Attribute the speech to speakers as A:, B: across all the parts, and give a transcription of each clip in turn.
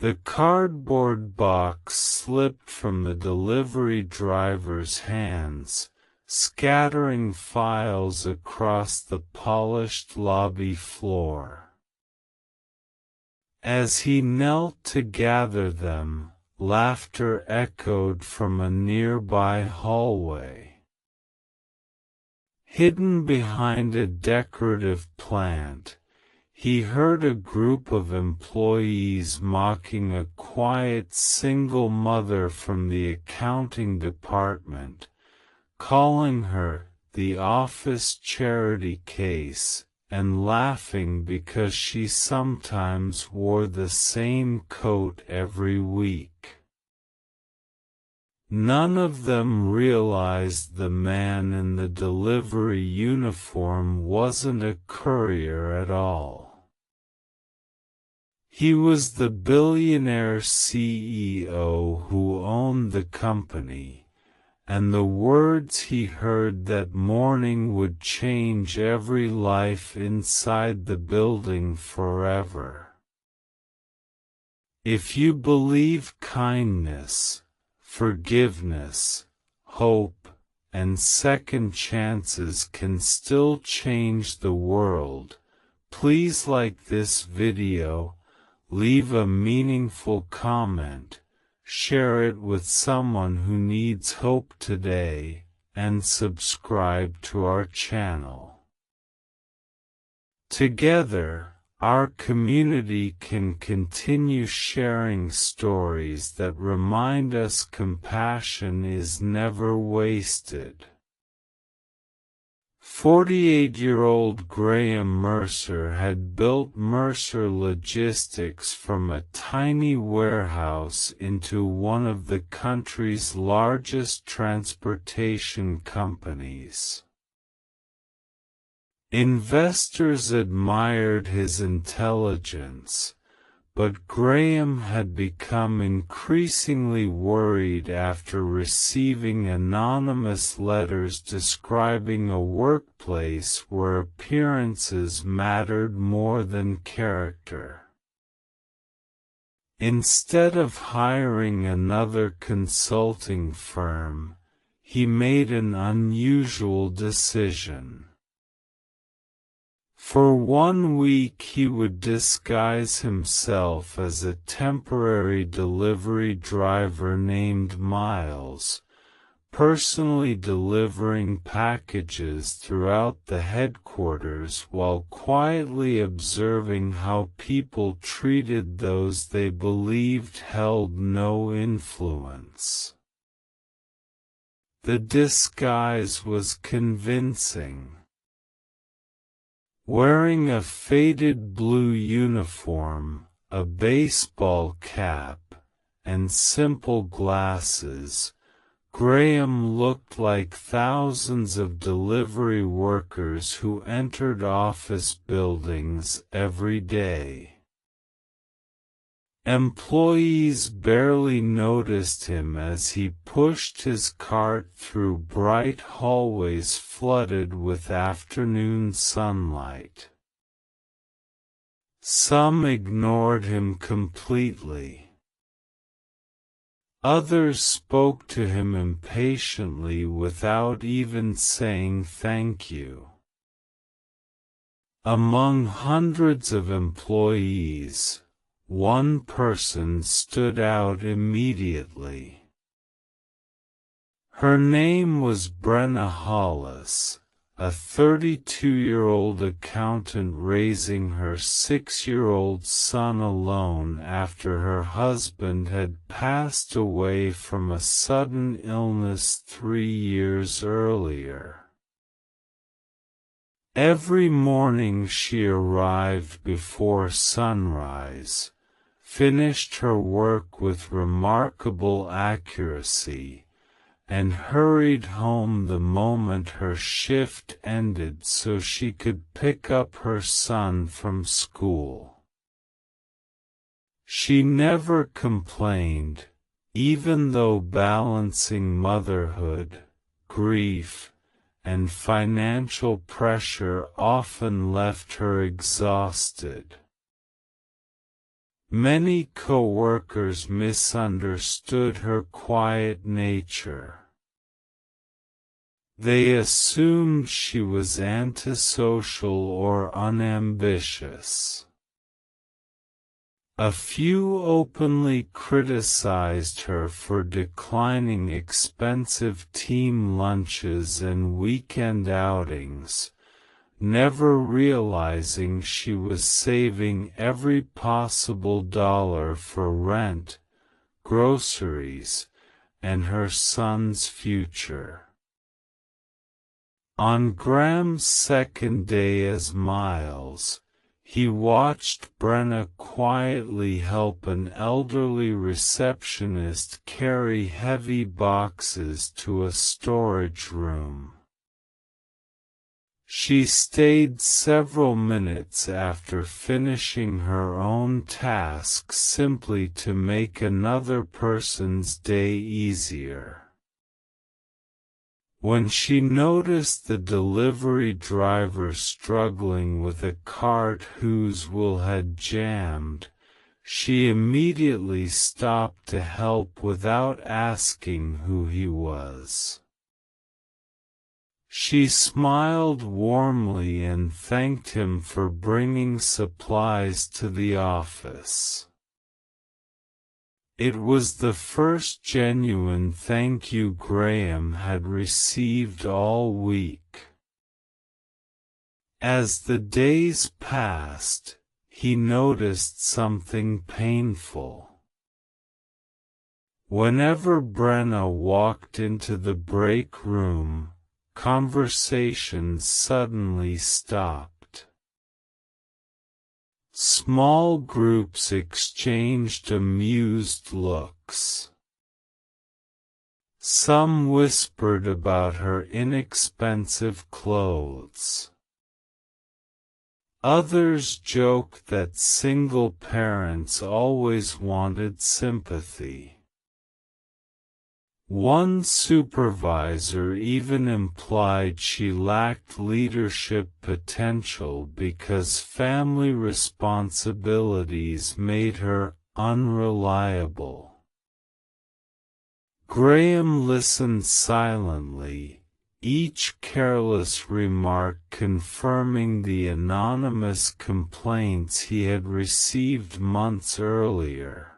A: The cardboard box slipped from the delivery driver's hands, scattering files across the polished lobby floor. As he knelt to gather them, laughter echoed from a nearby hallway. Hidden behind a decorative plant, he heard a group of employees mocking a quiet single mother from the accounting department, calling her the office charity case, and laughing because she sometimes wore the same coat every week. None of them realized the man in the delivery uniform wasn't a courier at all. He was the billionaire CEO who owned the company, and the words he heard that morning would change every life inside the building forever. If you believe kindness, forgiveness, hope, and second chances can still change the world, please like this video, leave a meaningful comment, share it with someone who needs hope today, and subscribe to our channel. Together, our community can continue sharing stories that remind us compassion is never wasted. 48-year-old Graham Mercer had built Mercer Logistics from a tiny warehouse into one of the country's largest transportation companies. Investors admired his intelligence, but Graham had become increasingly worried after receiving anonymous letters describing a workplace where appearances mattered more than character. Instead of hiring another consulting firm, he made an unusual decision. For 1 week he would disguise himself as a temporary delivery driver named Miles, personally delivering packages throughout the headquarters while quietly observing how people treated those they believed held no influence. The disguise was convincing. Wearing a faded blue uniform, a baseball cap, and simple glasses, Graham looked like thousands of delivery workers who entered office buildings every day. Employees barely noticed him as he pushed his cart through bright hallways flooded with afternoon sunlight. Some ignored him completely. Others spoke to him impatiently without even saying thank you. Among hundreds of employees, one person stood out immediately. Her name was Brenna Hollis, a 32-year-old accountant raising her 6-year-old son alone after her husband had passed away from a sudden illness 3 years earlier. Every morning she arrived before sunrise, finished her work with remarkable accuracy, and hurried home the moment her shift ended so she could pick up her son from school. She never complained, even though balancing motherhood, grief, and financial pressure often left her exhausted. Many co-workers misunderstood her quiet nature. They assumed she was antisocial or unambitious. A few openly criticized her for declining expensive team lunches and weekend outings, never realizing she was saving every possible dollar for rent, groceries, and her son's future. On Graham's second day as Miles, he watched Brenna quietly help an elderly receptionist carry heavy boxes to a storage room. She stayed several minutes after finishing her own task simply to make another person's day easier. When she noticed the delivery driver struggling with a cart whose wheel had jammed, she immediately stopped to help without asking who he was. She smiled warmly and thanked him for bringing supplies to the office. It was the first genuine thank you Graham had received all week. As the days passed, he noticed something painful. Whenever Brenna walked into the break room, conversations suddenly stopped. Small groups exchanged amused looks. Some whispered about her inexpensive clothes. Others joked that single parents always wanted sympathy. One supervisor even implied she lacked leadership potential because family responsibilities made her unreliable. Graham listened silently, each careless remark confirming the anonymous complaints he had received months earlier.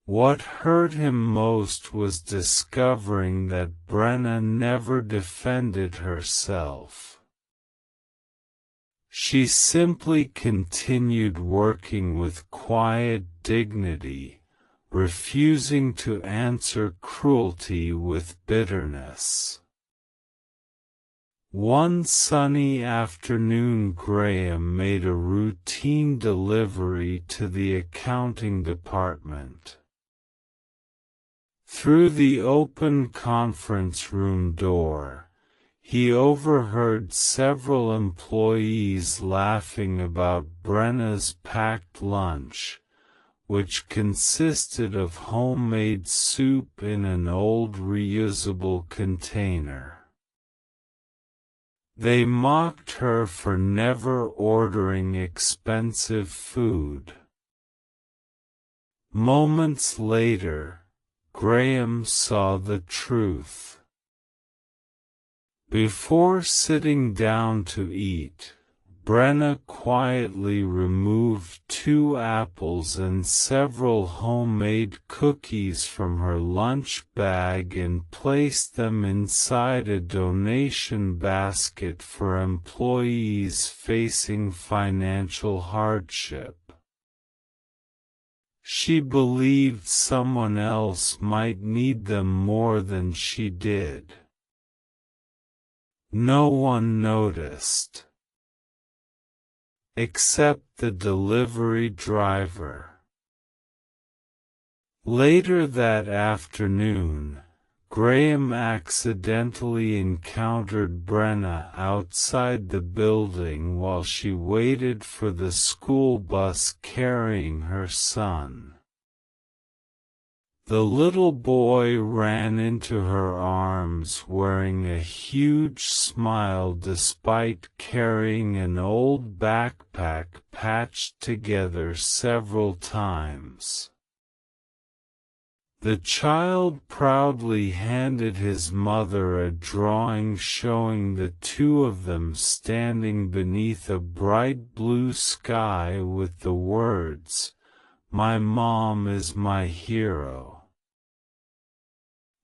A: What hurt him most was discovering that Brenna never defended herself. She simply continued working with quiet dignity, refusing to answer cruelty with bitterness. One sunny afternoon Graham made a routine delivery to the accounting department. Through the open conference room door, he overheard several employees laughing about Brenna's packed lunch, which consisted of homemade soup in an old reusable container. They mocked her for never ordering expensive food. Moments later, Graham saw the truth. Before sitting down to eat, Brenna quietly removed 2 apples and several homemade cookies from her lunch bag and placed them inside a donation basket for employees facing financial hardship. She believed someone else might need them more than she did. No one noticed. Except the delivery driver. Later that afternoon, Graham accidentally encountered Brenna outside the building while she waited for the school bus carrying her son. The little boy ran into her arms wearing a huge smile despite carrying an old backpack patched together several times. The child proudly handed his mother a drawing showing the two of them standing beneath a bright blue sky with the words, "My mom is my hero."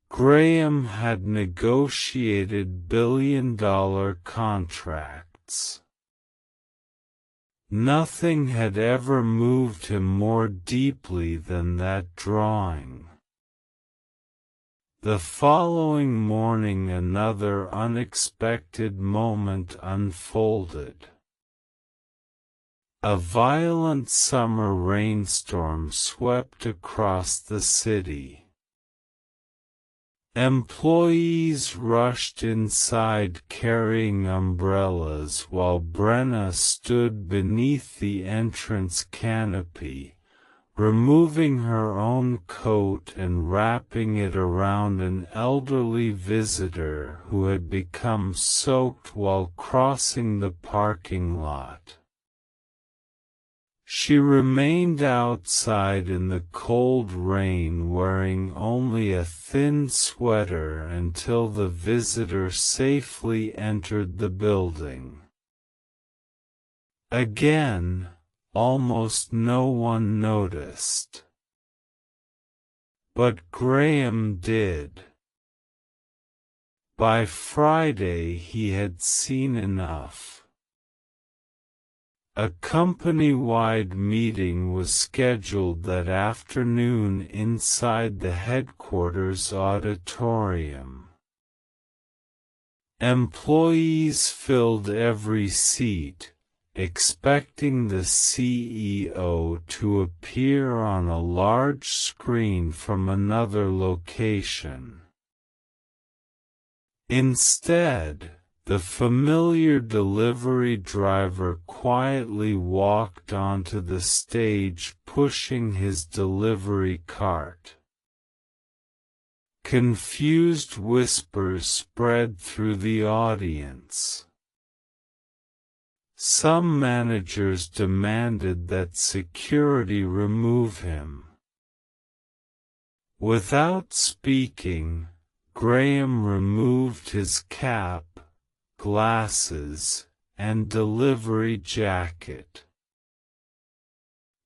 A: Graham had negotiated billion-dollar contracts. Nothing had ever moved him more deeply than that drawing. The following morning another unexpected moment unfolded. A violent summer rainstorm swept across the city. Employees rushed inside carrying umbrellas while Brenna stood beneath the entrance canopy, removing her own coat and wrapping it around an elderly visitor who had become soaked while crossing the parking lot. She remained outside in the cold rain wearing only a thin sweater until the visitor safely entered the building. Again, almost no one noticed. But Graham did. By Friday he had seen enough. A company-wide meeting was scheduled that afternoon inside the headquarters auditorium. Employees filled every seat, expecting the CEO to appear on a large screen from another location. Instead, the familiar delivery driver quietly walked onto the stage pushing his delivery cart. Confused whispers spread through the audience. Some managers demanded that security remove him. Without speaking, Graham removed his cap, glasses, and delivery jacket.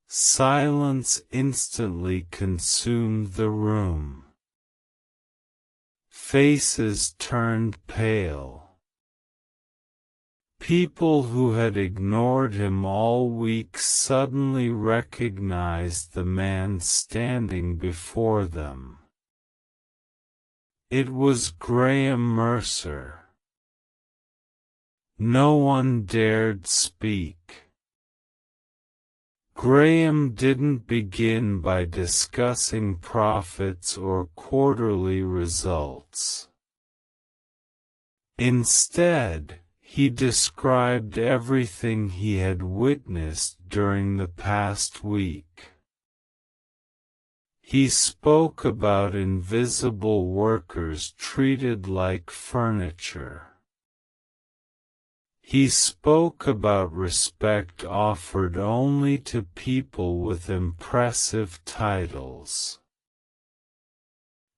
A: Silence instantly consumed the room. Faces turned pale. People who had ignored him all week suddenly recognized the man standing before them. It was Graham Mercer. No one dared speak. Graham didn't begin by discussing profits or quarterly results. Instead, he described everything he had witnessed during the past week. He spoke about invisible workers treated like furniture. He spoke about respect offered only to people with impressive titles.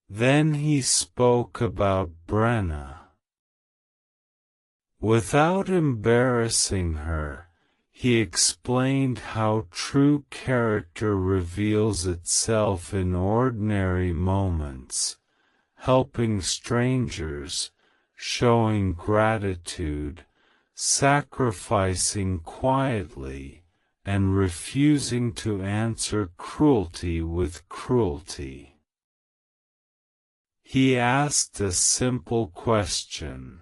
A: Then he spoke about Brenna. Without embarrassing her, he explained how true character reveals itself in ordinary moments, helping strangers, showing gratitude, sacrificing quietly, and refusing to answer cruelty with cruelty. He asked a simple question.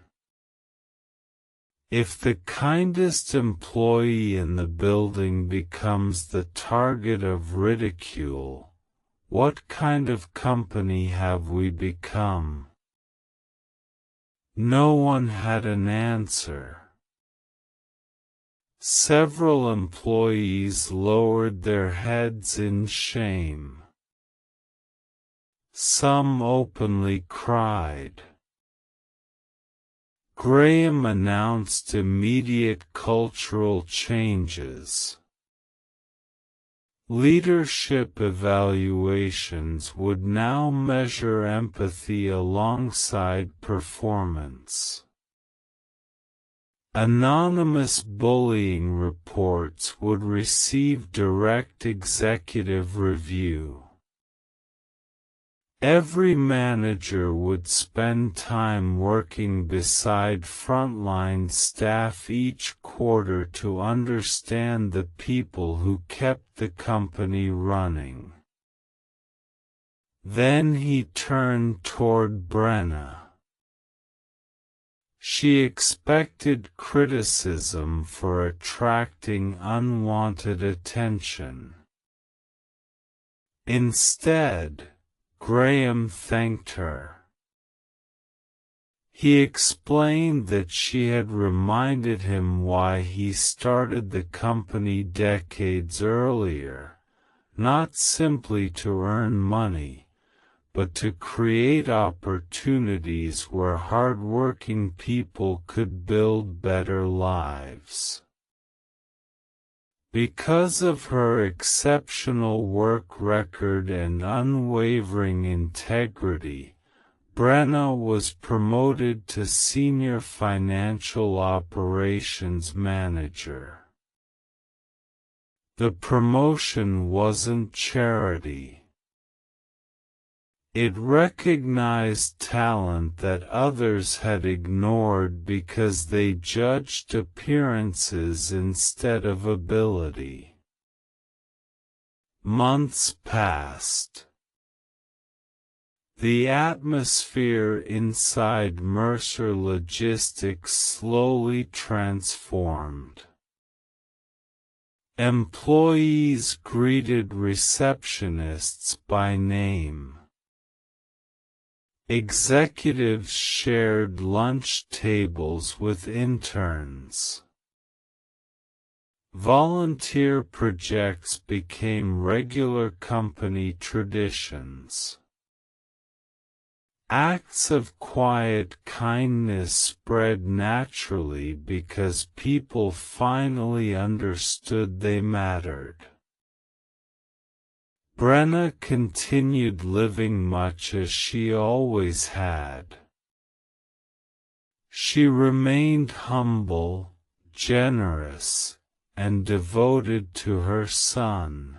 A: If the kindest employee in the building becomes the target of ridicule, what kind of company have we become? No one had an answer. Several employees lowered their heads in shame. Some openly cried. Graham announced immediate cultural changes. Leadership evaluations would now measure empathy alongside performance. Anonymous bullying reports would receive direct executive review. Every manager would spend time working beside frontline staff each quarter to understand the people who kept the company running. Then he turned toward Brenna. She expected criticism for attracting unwanted attention. Instead, Graham thanked her. He explained that she had reminded him why he started the company decades earlier, not simply to earn money, but to create opportunities where hard-working people could build better lives. Because of her exceptional work record and unwavering integrity, Brenna was promoted to Senior Financial Operations Manager. The promotion wasn't charity. It recognized talent that others had ignored because they judged appearances instead of ability. Months passed. The atmosphere inside Mercer Logistics slowly transformed. Employees greeted receptionists by name. Executives shared lunch tables with interns. Volunteer projects became regular company traditions. Acts of quiet kindness spread naturally because people finally understood they mattered. Brenna continued living much as she always had. She remained humble, generous, and devoted to her son.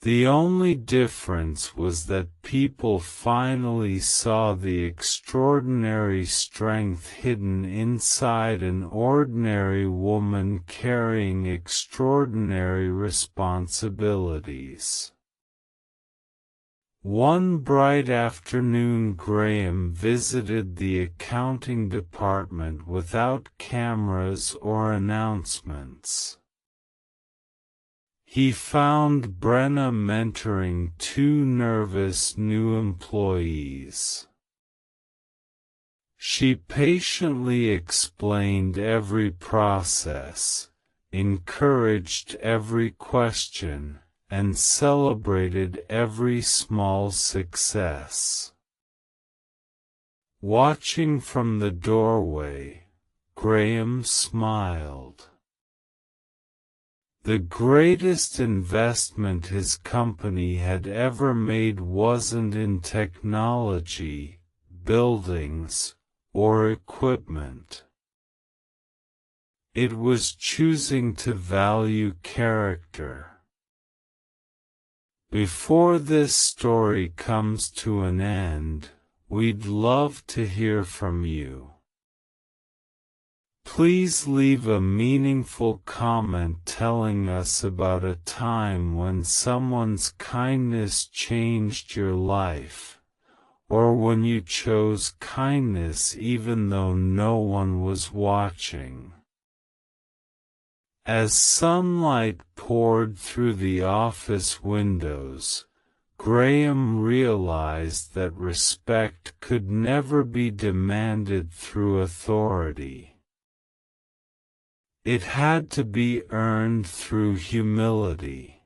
A: The only difference was that people finally saw the extraordinary strength hidden inside an ordinary woman carrying extraordinary responsibilities. One bright afternoon, Graham visited the accounting department without cameras or announcements. He found Brenna mentoring two nervous new employees. She patiently explained every process, encouraged every question, and celebrated every small success. Watching from the doorway, Graham smiled. The greatest investment his company had ever made wasn't in technology, buildings, or equipment. It was choosing to value character. Before this story comes to an end, we'd love to hear from you. Please leave a meaningful comment telling us about a time when someone's kindness changed your life, or when you chose kindness even though no one was watching. As sunlight poured through the office windows, Graham realized that respect could never be demanded through authority. It had to be earned through humility.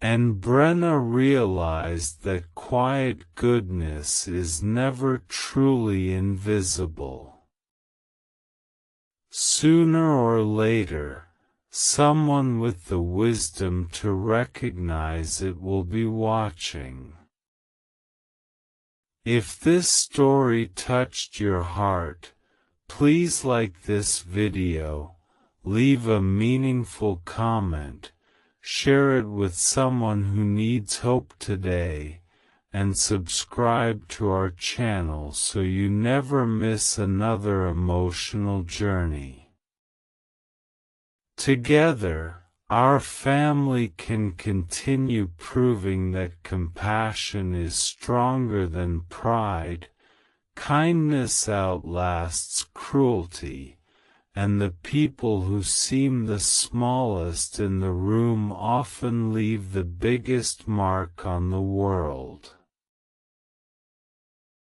A: And Brenna realized that quiet goodness is never truly invisible. Sooner or later, someone with the wisdom to recognize it will be watching. If this story touched your heart, please like this video, leave a meaningful comment, share it with someone who needs hope today, and subscribe to our channel so you never miss another emotional journey. Together, our family can continue proving that compassion is stronger than pride, kindness outlasts cruelty, and the people who seem the smallest in the room often leave the biggest mark on the world.